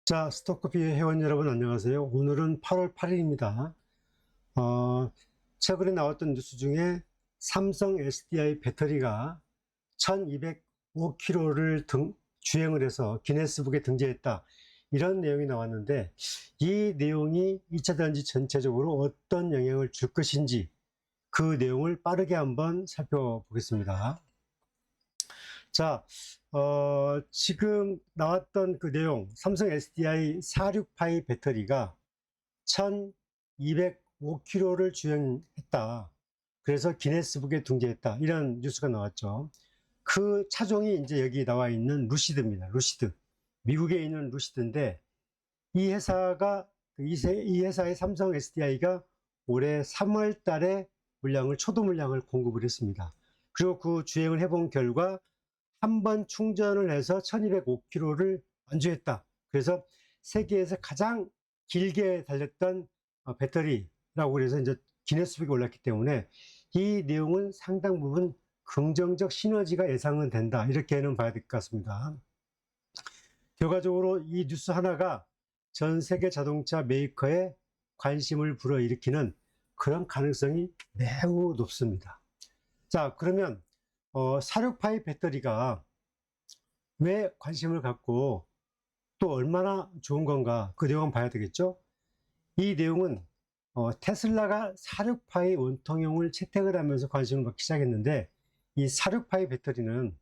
자, 스톡커피 회원 여러분 안녕하세요. 오늘은 8월 8일입니다. 최근에 나왔던 뉴스 중에 삼성 SDI 배터리가 1205km를 주행을 해서 기네스북에 등재했다. 이런 내용이 나왔는데 이 내용이 2차 전지 전체적으로 어떤 영향을 줄 것인지 그 내용을 빠르게 한번 살펴보겠습니다. 자, 지금 나왔던 그 내용, 삼성 SDI 46파이 배터리가 1205km를 주행했다. 그래서 기네스북에 등재했다. 이런 뉴스가 나왔죠. 그 차종이 이제 여기 나와 있는 루시드입니다. 루시드. 미국에 있는 루시드인데, 이 회사가, 이 회사의 삼성 SDI가 올해 3월 달에 초도 물량을 공급을 했습니다. 그리고 그 주행을 해본 결과 한 번 충전을 해서 1205km를 완주했다. 그래서 세계에서 가장 길게 달렸던 배터리라고 그래서 이제 기네스북에 올랐기 때문에 이 내용은 상당 부분 긍정적 시너지가 예상은 된다. 이렇게는 봐야 될 것 같습니다. 결과적으로 이 뉴스 하나가 전 세계 자동차 메이커에 관심을 불어일으키는 그런 가능성이 매우 높습니다. 자, 그러면 46파이 배터리가 왜 관심을 갖고 또 얼마나 좋은 건가, 그 내용은 봐야 되겠죠. 이 내용은 테슬라가 46파이 원통형을 채택을 하면서 관심을 받기 시작했는데, 이 46파이 배터리는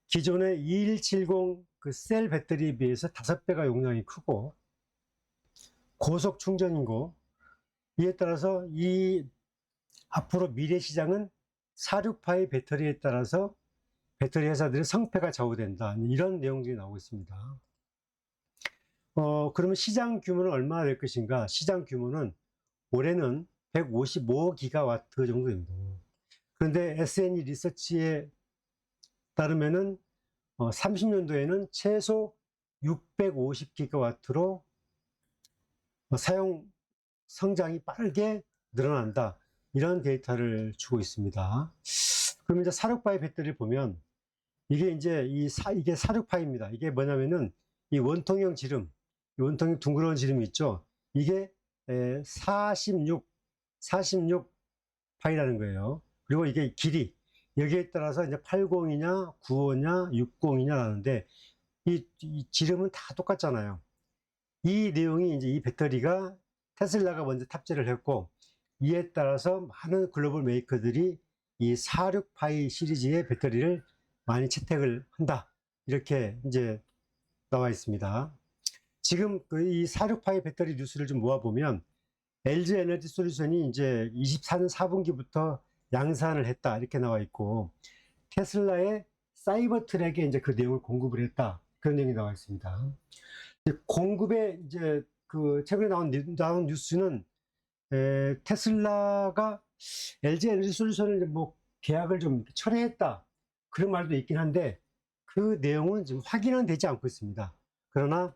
기존의 2170 그 셀 배터리에 비해서 5배가 용량이 크고 고속 충전이고, 이에 따라서 이 앞으로 미래 시장은 46파이 배터리에 따라서 배터리 회사들의 성패가 좌우된다. 이런 내용들이 나오고 있습니다. 그러면 시장 규모는 얼마나 될 것인가? 시장 규모는 올해는 155기가와트 정도 됩니다. 그런데 S&E 리서치에 따르면은 30년도에는 최소 650기가와트로 사용 성장이 빠르게 늘어난다. 이런 데이터를 주고 있습니다. 그러면 이제 46파이 배터리를 보면 이게 이제 이게 46파이입니다. 이게 뭐냐면은 이 원통형 지름, 이 원통형 둥그러운 지름이 있죠. 이게 46파이라는 거예요. 그리고 이게 길이, 여기에 따라서 이제 80이냐, 95냐, 60이냐 하는데 이 지름은 다 똑같잖아요. 이 내용이 이제 이 배터리가 테슬라가 먼저 탑재를 했고, 이에 따라서 많은 글로벌 메이커들이 이 46파이 시리즈의 배터리를 많이 채택을 한다. 이렇게 이제 나와 있습니다. 지금 이 46파이 배터리 뉴스를 좀 모아보면 LG 에너지 솔루션이 이제 24년 4분기부터 양산을 했다. 이렇게 나와 있고, 테슬라의 사이버 트랙에 이제 그 내용을 공급을 했다. 그런 내용이 나와 있습니다. 공급에 이제 그 최근에 나온 뉴스는 테슬라가 LG 에너지 솔루션을 뭐 계약을 좀 철회했다. 그런 말도 있긴 한데 그 내용은 지금 확인은 되지 않고 있습니다. 그러나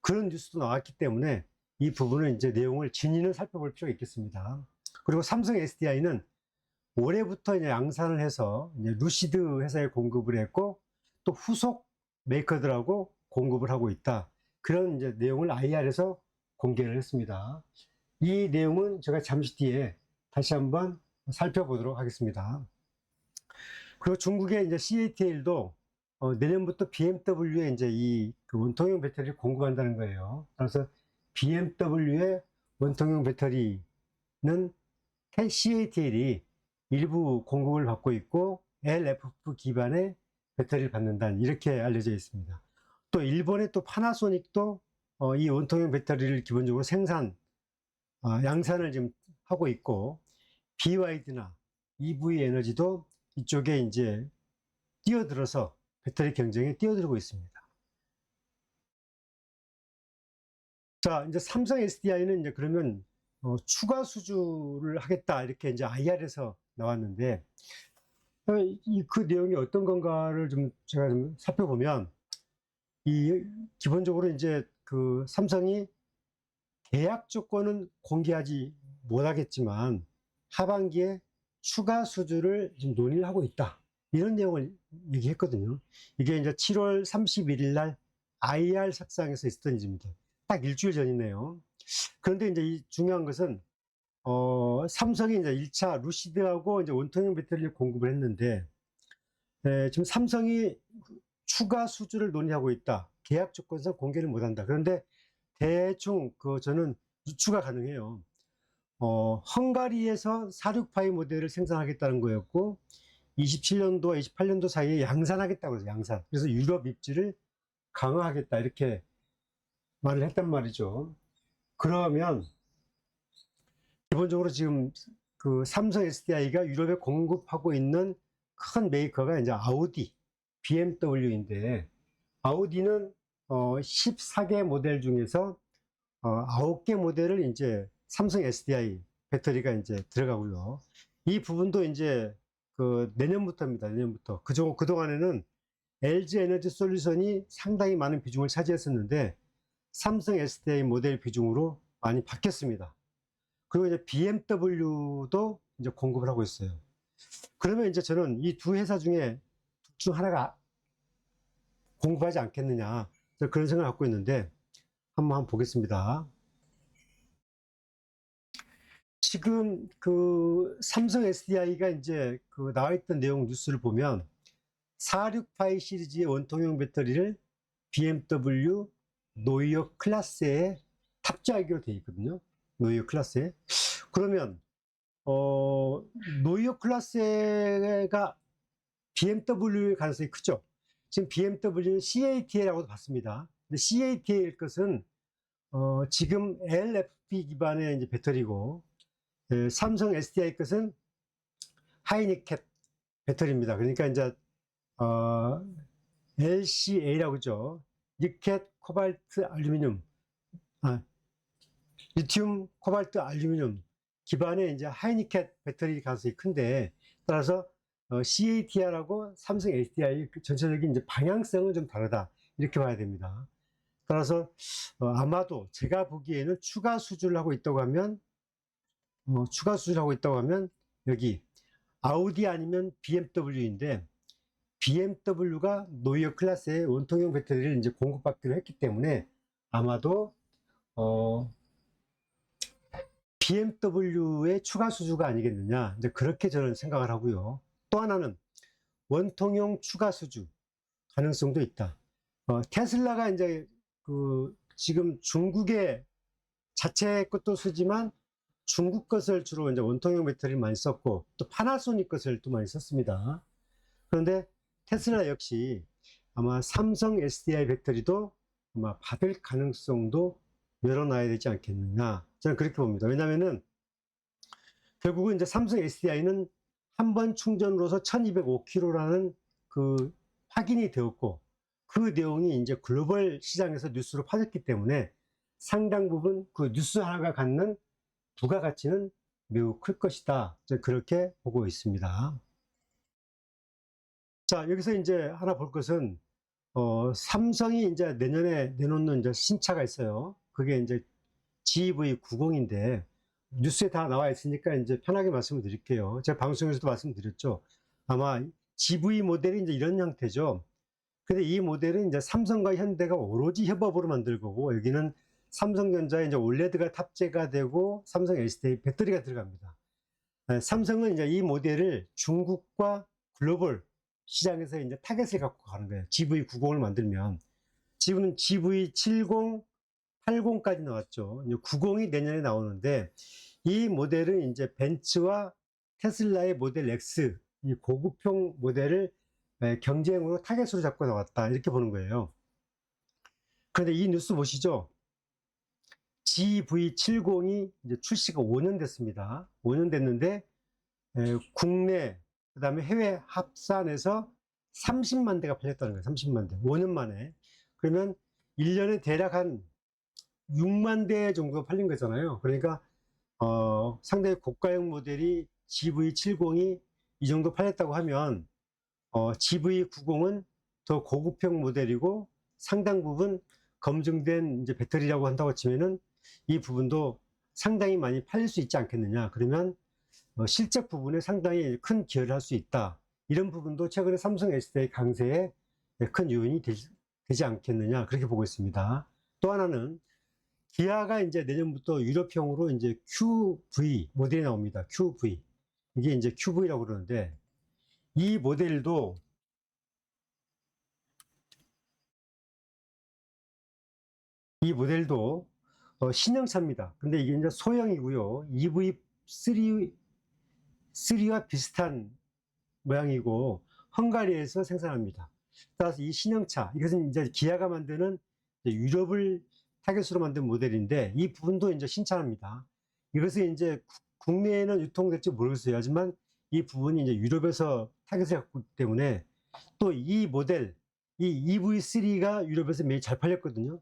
그런 뉴스도 나왔기 때문에 이 부분은 이제 내용을 진위는 살펴볼 필요가 있겠습니다. 그리고 삼성 SDI는 올해부터 이제 양산을 해서 이제 루시드 회사에 공급을 했고 또 후속 메이커들하고 공급을 하고 있다. 그런 이제 내용을 IR에서 공개를 했습니다. 이 내용은 제가 잠시 뒤에 다시 한번 살펴보도록 하겠습니다. 그리고 중국의 이제 CATL도 내년부터 BMW에 이제 그 원통형 배터리를 공급한다는 거예요. 그래서 BMW의 원통형 배터리는 CATL이 일부 공급을 받고 있고 LFP 기반의 배터리를 받는다는 이렇게 알려져 있습니다. 또 일본의 또 파나소닉도 이 원통형 배터리를 기본적으로 양산을 지금 하고 있고, BYD나 EV 에너지도 이쪽에 이제 뛰어들어서 배터리 경쟁에 뛰어들고 있습니다. 자, 이제 삼성 SDI는 이제 그러면 추가 수주를 하겠다 이렇게 이제 IR에서 나왔는데 그 내용이 어떤 건가를 제가 좀 살펴보면 기본적으로 이제 그 삼성이 계약 조건은 공개하지 못하겠지만 하반기에 추가 수주를 지금 논의를 하고 있다. 이런 내용을 얘기했거든요. 이게 이제 7월 31일 날 IR 색상에서 있었던 일입니다. 딱 일주일 전이네요. 그런데 이제 이 중요한 것은 삼성이 이제 1차 루시드하고 이제 원통형 배터리를 공급을 했는데, 지금 삼성이 추가 수주를 논의하고 있다. 계약 조건상 공개를 못한다. 그런데 대충 저는 유추가 가능해요. 헝가리에서 46파이 모델을 생산하겠다는 거였고, 27년도와 28년도 사이에 양산하겠다고 해서 양산. 그래서 유럽 입지를 강화하겠다. 이렇게 말을 했단 말이죠. 그러면 기본적으로 지금 그 삼성 SDI가 유럽에 공급하고 있는 큰 메이커가 이제 아우디, BMW인데, 아우디는 14개 모델 중에서 9개 모델을 이제 삼성 SDI 배터리가 이제 들어가고요. 이 부분도 이제 내년부터입니다. 내년부터. 그동안에는 LG 에너지 솔루션이 상당히 많은 비중을 차지했었는데, 삼성 SDI 모델 비중으로 많이 바뀌었습니다. 그리고 이제 BMW도 이제 공급을 하고 있어요. 그러면 이제 저는 이 두 회사 중에 둘 중 하나가 공급하지 않겠느냐, 그런 생각을 갖고 있는데, 한번 보겠습니다. 지금 삼성 SDI가 이제 나와 있던 내용 뉴스를 보면 46파이 시리즈의 원통형 배터리를 BMW 노이어 클래스에 탑재하기로 되어 있거든요. 노이어 클래스에. 그러면 노이어 클래스가 BMW의 가능성이 크죠. 지금 BMW는 CATL이라고 봤습니다. 근데 CATL 것은 지금 LFP 기반의 이제 배터리고, 삼성 SDI 것은 하이니켓 배터리입니다. 그러니까 이제 LCA라고 하죠. 니켓 코발트 알루미늄, 리튬 코발트 알루미늄 기반의 이제 하이니켓 배터리 가능성이 큰데, 따라서 CATL하고 삼성 SDI 전체적인 이제 방향성은 좀 다르다, 이렇게 봐야 됩니다. 따라서 아마도 제가 보기에는 추가 수주를 하고 있다고 하면 여기 아우디 아니면 BMW인데, BMW가 노이어 클래스의 원통형 배터리를 이제 공급받기로 했기 때문에 아마도 BMW의 추가 수주가 아니겠느냐, 이제 그렇게 저는 생각을 하고요. 또 하나는 원통형 추가 수주 가능성도 있다. 테슬라가 이제 지금 중국의 자체 것도 쓰지만 중국 것을 주로 이제 원통형 배터리를 많이 썼고, 또 파나소닉 것을 또 많이 썼습니다. 그런데 테슬라 역시 아마 삼성 SDI 배터리도 아마 받을 가능성도 열어놔야 되지 않겠느냐, 저는 그렇게 봅니다. 왜냐면은 결국은 이제 삼성 SDI는 한 번 충전으로서 1205km라는 확인이 되었고, 그 내용이 이제 글로벌 시장에서 뉴스로 퍼졌기 때문에 상당 부분 뉴스 하나가 갖는 부가가치는 매우 클 것이다, 그렇게 보고 있습니다. 자, 여기서 이제 하나 볼 것은 삼성이 이제 내년에 내놓는 이제 신차가 있어요. 그게 이제 GV90인데 뉴스에 다 나와 있으니까 이제 편하게 말씀을 드릴게요. 제가 방송에서도 말씀드렸죠. 아마 GV 모델이 이제 이런 형태죠. 근데 이 모델은 이제 삼성과 현대가 오로지 협업으로 만들 거고, 여기는 삼성전자에 이제 올레드가 탑재가 되고 삼성 SDI 배터리가 들어갑니다. 삼성은 이제 이 모델을 중국과 글로벌 시장에서 이제 타겟을 갖고 가는 거예요. GV90을 만들면. 지금은 GV70, 80까지 나왔죠. 이제 90이 내년에 나오는데, 이 모델은 이제 벤츠와 테슬라의 모델 X, 이 고급형 모델을 경쟁으로 타겟으로 잡고 나왔다, 이렇게 보는 거예요. 그런데 이 뉴스 보시죠. GV70이 이제 출시가 5년 됐습니다. 5년 됐는데 국내 그다음에 해외 합산해서 30만 대가 팔렸다는 거예요. 30만 대. 5년 만에. 그러면 1년에 대략 한 6만 대 정도 팔린 거잖아요. 그러니까 상당히 고가형 모델이 GV70이 이 정도 팔렸다고 하면 GV90은 더 고급형 모델이고 상당 부분 검증된 이제 배터리라고 한다고 치면은 이 부분도 상당히 많이 팔릴 수 있지 않겠느냐. 그러면 실적 부분에 상당히 큰 기여를 할 수 있다. 이런 부분도 최근에 삼성 SDI 강세에 큰 요인이 되지 않겠느냐, 그렇게 보고 있습니다. 또 하나는 기아가 이제 내년부터 유럽형으로 이제 QV 모델이 나옵니다. QV. 이게 이제 QV라고 그러는데, 이 모델도 신형차입니다. 근데 이게 이제 소형이고요. EV3와 비슷한 모양이고 헝가리에서 생산합니다. 따라서 이 신형차, 이것은 이제 기아가 만드는 유럽을 타겟으로 만든 모델인데 이 부분도 이제 신차입니다. 이것은 이제 국내에는 유통될지 모르겠어요. 하지만 이 부분이 이제 유럽에서 타겟을 갖고 있기 때문에 또 이 모델, 이 EV3가 유럽에서 매우 잘 팔렸거든요.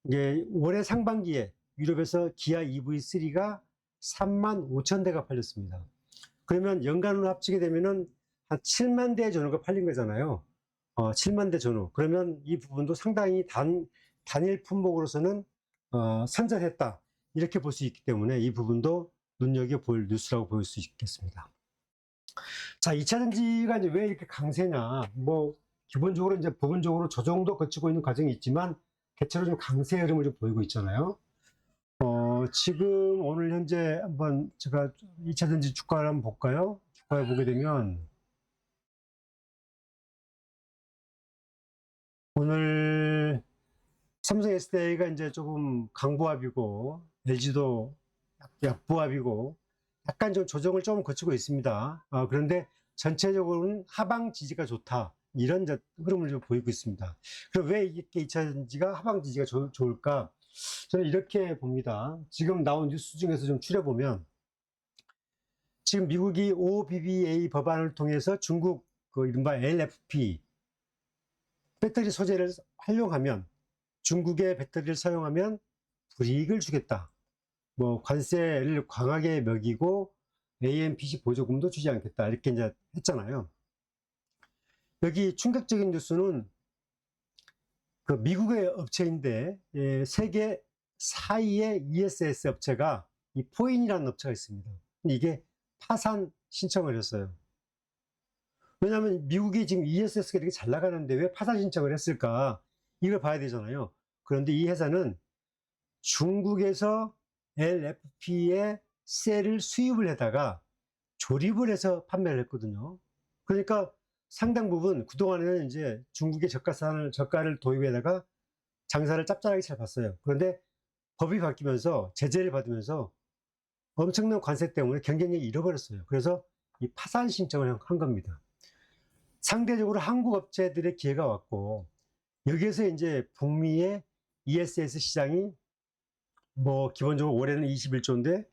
이제 올해 상반기에 유럽에서 기아 EV3가 35,000대가 팔렸습니다. 그러면 연간으로 합치게 되면은 한 7만 대 전후가 팔린 거잖아요. 7만 대 전후. 그러면 이 부분도 상당히 단일 품목으로서는 선전했다. 이렇게 볼 수 있기 때문에 이 부분도 눈여겨볼 뉴스라고 볼 수 있겠습니다. 자, 2차 전지가 이제 왜 이렇게 강세냐. 뭐, 기본적으로 이제 부분적으로 조정도 거치고 있는 과정이 있지만, 대체로 좀 강세 흐름을 좀 보이고 있잖아요. 지금 오늘 현재 한번 제가 2차 전지 주가를 한번 볼까요? 주가를 보게 되면, 오늘 삼성 SDI가 이제 조금 강보합이고, LG도 약보합이고, 약간 좀 조정을 좀 거치고 있습니다. 그런데 전체적으로는 하방 지지가 좋다. 이런 흐름을 좀 보이고 있습니다. 그럼 왜 이렇게 2차 전지가 하방 지지가 좋을까? 저는 이렇게 봅니다. 지금 나온 뉴스 중에서 좀 추려보면, 지금 미국이 OBBA 법안을 통해서 중국 그 이른바 LFP 배터리 소재를 활용하면 중국의 배터리를 사용하면 불이익을 주겠다. 뭐 관세를 강하게 매기고 AMPC 보조금도 주지 않겠다. 이렇게 이제 했잖아요. 여기 충격적인 뉴스는 그 미국의 업체인데 세계 4위의 ESS 업체가 이 포인이라는 업체가 있습니다. 이게 파산 신청을 했어요. 왜냐하면 미국이 지금 ESS가 이렇게 잘 나가는데 왜 파산 신청을 했을까? 이걸 봐야 되잖아요. 그런데 이 회사는 중국에서 LFP의 셀을 수입을 해다가 조립을 해서 판매를 했거든요. 그러니까 상당 부분 그동안에는 이제 중국의 저가를 도입에다가 장사를 짭짤하게 잘 봤어요. 그런데 법이 바뀌면서 제재를 받으면서 엄청난 관세 때문에 경쟁력이 잃어버렸어요. 그래서 이 파산 신청을 한 겁니다. 상대적으로 한국 업체들의 기회가 왔고 여기에서 이제 북미의 ESS 시장이 뭐 기본적으로 올해는 21조인데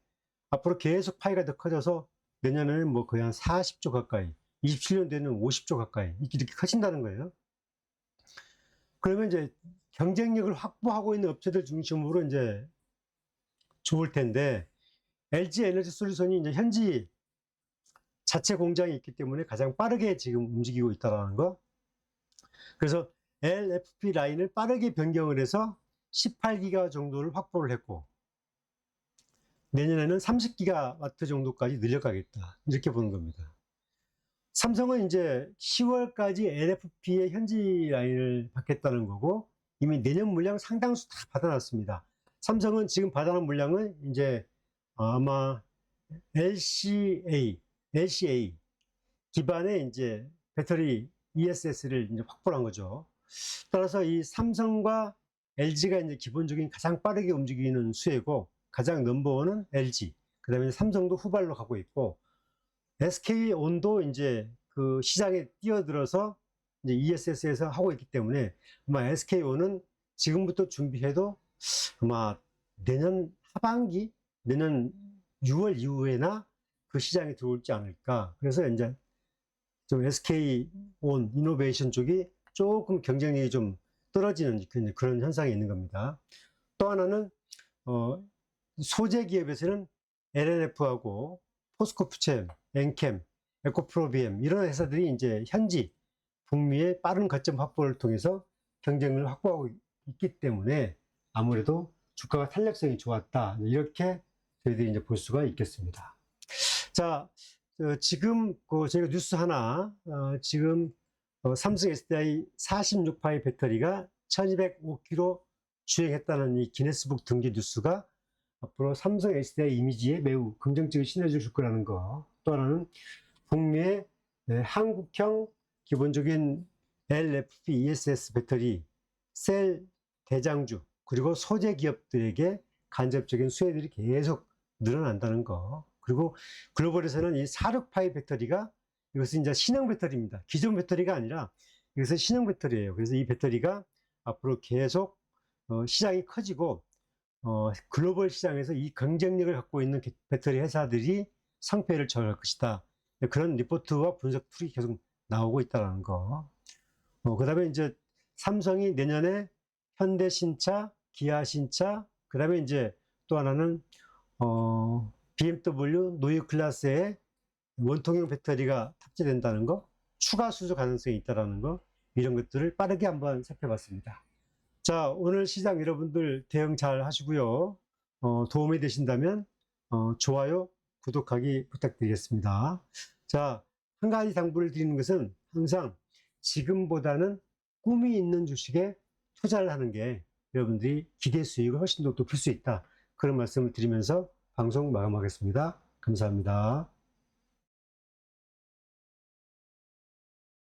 앞으로 계속 파이가 더 커져서 내년에는 뭐 거의 한 40조 가까이, 27년도에는 50조 가까이 이렇게 커진다는 거예요. 그러면 이제 경쟁력을 확보하고 있는 업체들 중심으로 이제 좋을 텐데 LG 에너지 솔루션이 이제 현지 자체 공장이 있기 때문에 가장 빠르게 지금 움직이고 있다는 거. 그래서 LFP 라인을 빠르게 변경을 해서 18기가 정도를 확보를 했고 내년에는 30기가와트 정도까지 늘려가겠다. 이렇게 보는 겁니다. 삼성은 이제 10월까지 LFP의 현지 라인을 받겠다는 거고 이미 내년 물량 상당수 다 받아놨습니다. 삼성은 지금 받아놓은 물량은 이제 아마 LCA 기반의 이제 배터리 ESS를 이제 확보한 거죠. 따라서 이 삼성과 LG가 이제 기본적인 가장 빠르게 움직이는 수혜고 가장 넘버원은 LG, 그 다음에 삼성도 후발로 가고 있고 SK온도 이제 그 시장에 뛰어들어서 이제 ESS에서 하고 있기 때문에 아마 SK온은 지금부터 준비해도 아마 내년 하반기, 내년 6월 이후에나 그 시장에 들어올지 않을까. 그래서 이제 좀 SK온 이노베이션 쪽이 조금 경쟁력이 좀 떨어지는 그런 현상이 있는 겁니다. 또 하나는 소재 기업에서는 LNF하고 포스코프챔, 엔캠, 에코프로비엠 이런 회사들이 이제 현지 북미의 빠른 거점 확보를 통해서 경쟁력을 확보하고 있기 때문에 아무래도 주가가 탄력성이 좋았다. 이렇게 저희들이 이제 볼 수가 있겠습니다. 자, 지금 저희가 뉴스 하나 지금 삼성 SDI 46파이 배터리가 1205km 주행했다는 이 기네스북 등재 뉴스가 앞으로 삼성 SDI 이미지에 매우 긍정적인 시너지를 줄 거라는 거. 또 하나는 북미의 한국형 기본적인 LFP ESS 배터리 셀 대장주 그리고 소재 기업들에게 간접적인 수혜들이 계속 늘어난다는 거. 그리고 글로벌에서는 이 46파이 배터리가 이것은 이제 신형 배터리입니다. 기존 배터리가 아니라 이것은 신형 배터리예요. 그래서 이 배터리가 앞으로 계속 시장이 커지고 글로벌 시장에서 이 경쟁력을 갖고 있는 배터리 회사들이 상패를 저할 것이다. 그런 리포트와 분석 툴이 계속 나오고 있다는 거. 그 다음에 이제 삼성이 내년에 현대 신차, 기아 신차, 그 다음에 이제 또 하나는 BMW 노유 클래스에 원통형 배터리가 탑재된다는 거, 추가 수주 가능성이 있다는 거, 이런 것들을 빠르게 한번 살펴봤습니다. 자, 오늘 시장 여러분들 대응 잘 하시고요. 도움이 되신다면 좋아요, 구독하기 부탁드리겠습니다. 자, 한 가지 당부를 드리는 것은 항상 지금보다는 꿈이 있는 주식에 투자를 하는 게 여러분들이 기대 수익을 훨씬 더 높일 수 있다. 그런 말씀을 드리면서 방송 마감하겠습니다. 감사합니다.